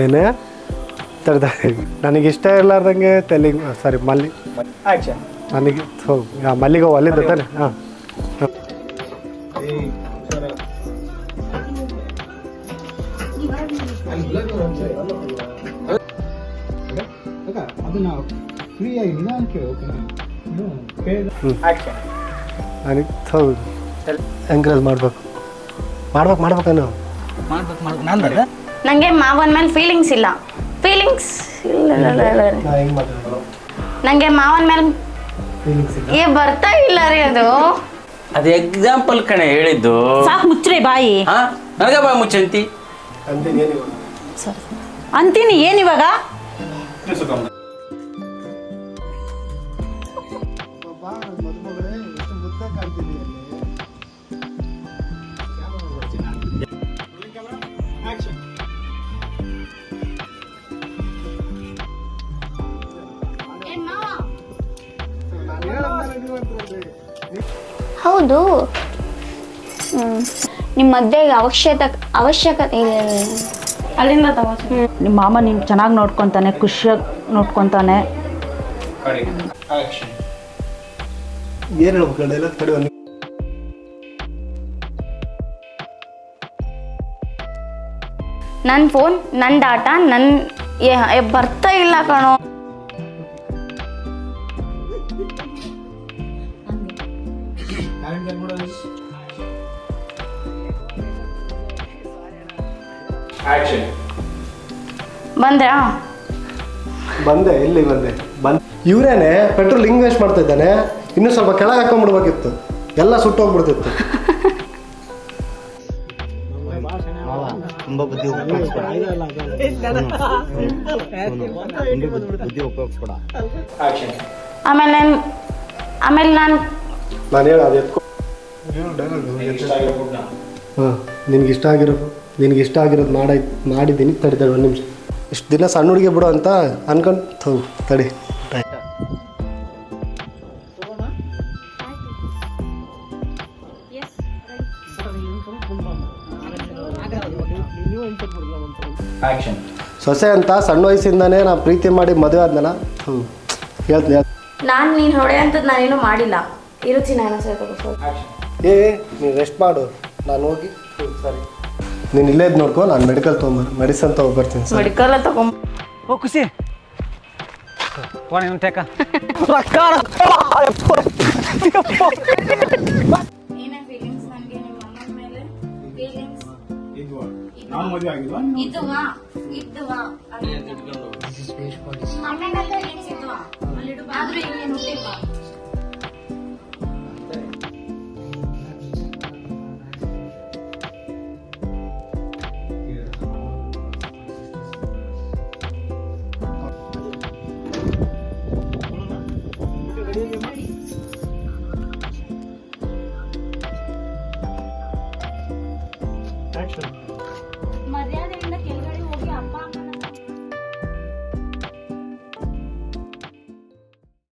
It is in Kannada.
ಏನೇ ತಡೆದ ನನಗಿಷ್ಟ ಇರ್ಲಾರ್ದಂಗೆ ತೆಲಿಂಗ್ ಸಾರಿ ಮಲ್ಲಿ ನನಗೆ ಮಲ್ಲಿಗೆ ಒಲ್ಲಿದ್ದ ತಾನೆ ಹಾಂ ನನಗೆ ಹೌದು ಎಂಕರೇಜ್ ಮಾಡ್ಬೇಕು ನಂಗೆ ಮಾವನ ಮೇಲೆ ಫೀಲಿಂಗ್ಸ್ ಇಲ್ಲ ನಂಗೆ ಮಾವನ ಮೇಲೆ ಬರ್ತಾ ಇಲ್ಲ ರೀ ಅದು ಎಕ್ಸಾಂಪಲ್ ಕಣೆ ಹೇಳಿದ್ದು. ಸಾಕು ಮುಚ್ಚ್ರೆ ಬಾಯಿ. ನನಗೆ ಬಾಯಿ ಮುಚ್ಚಂತಿ ಅಂತೀನಿ ಏನಿವಾಗ ಹೌದು ನಿಮ್ಮ ಮದ್ವೆಗೆ ಅವಶ್ಯಕತೆ ಇಲ್ಲ ಅಲ್ಲಿಂದ ತಗೋ. ನಿಮ್ಮ ಮಾಮ ನೀನು ಚೆನ್ನಾಗಿ ನೋಡ್ಕೊತಾನೆ, ಖುಷಿಯಾಗಿ ನೋಡ್ಕೊತಾನೆ. ಏನು ಹೇಳ್ಬೇಕಲ್ಲ ತಡೆ ನನ್ನ ಫೋನ್ ನನ್ನ ಡಾಟಾ ಬರ್ತಾ ಇಲ್ಲ ಕಣೋ. ಬಂದ್ರಾ? ಬಂದೆ ಇವರೇನೆ ಪೆಟ್ರೋಲ್ ಹಿಂಗ್ ವೇಸ್ಟ್ ಮಾಡ್ತಾ ಇದ್ದಾನೆ. ಇನ್ನೂ ಸ್ವಲ್ಪ ಕೆಳಗೆ ಹಾಕೊಂಡ್ಬಿಡ್ಬೇಕಿತ್ತು, ಎಲ್ಲ ಸುಟ್ಟೋಗ್ಬಿಡ್ತಿತ್ತು. ತುಂಬಾ ಬುದ್ಧಿ ಉಪಯೋಗಿಸ್ಬೇಡ. ಆಮೇಲೆ ನಾನು ಹೇಳ ಅದು ಎತ್ಕೊ. ಹಾಂ ನಿನಗೆ ಇಷ್ಟ ಆಗಿರೋದು ಮಾಡಿದ್ದೀನಿ. ತಡಿತಾಳೆ ಒಂದು ನಿಮಿಷ. ಇಷ್ಟು ದಿನ ಸಣ್ಣ ಹುಡುಗಿ ಬಿಡು ಅಂತ ಅನ್ಕೊಂಡು ತಡಿ. ಸೊಸೆ ಅಂತ ಸಣ್ಣ ವಯಸ್ಸಿಂದಾನೇ ನಾ ಪ್ರೀತಿ ಮಾಡಿ ಮದುವೆ ಆದ್ನಲ್ಲ. ಹೇಳ್ತೀನಿ ನಾನು ನೀನು ಹೊಡೆಯಂಥದ್ದು ನಾನೇನು ಮಾಡಿಲ್ಲ. ಇರುತ್ತಿ ನಾನು ನೀನು ರೆಸ್ಟ್ ಮಾಡು, ನಾನು ಹೋಗಿ ಸರಿ ನೀನು ಇಲ್ಲೇ ನೋಡ್ಕೊ. ನಾನು ಮೆಡಿಸನ್ ತೊಗೊಬರ್ತೀನಿ. ಮೆಡಿಕಲ್ ತಗೊಂಡ್ ಓ ಖುಷಿ ಟೇಕ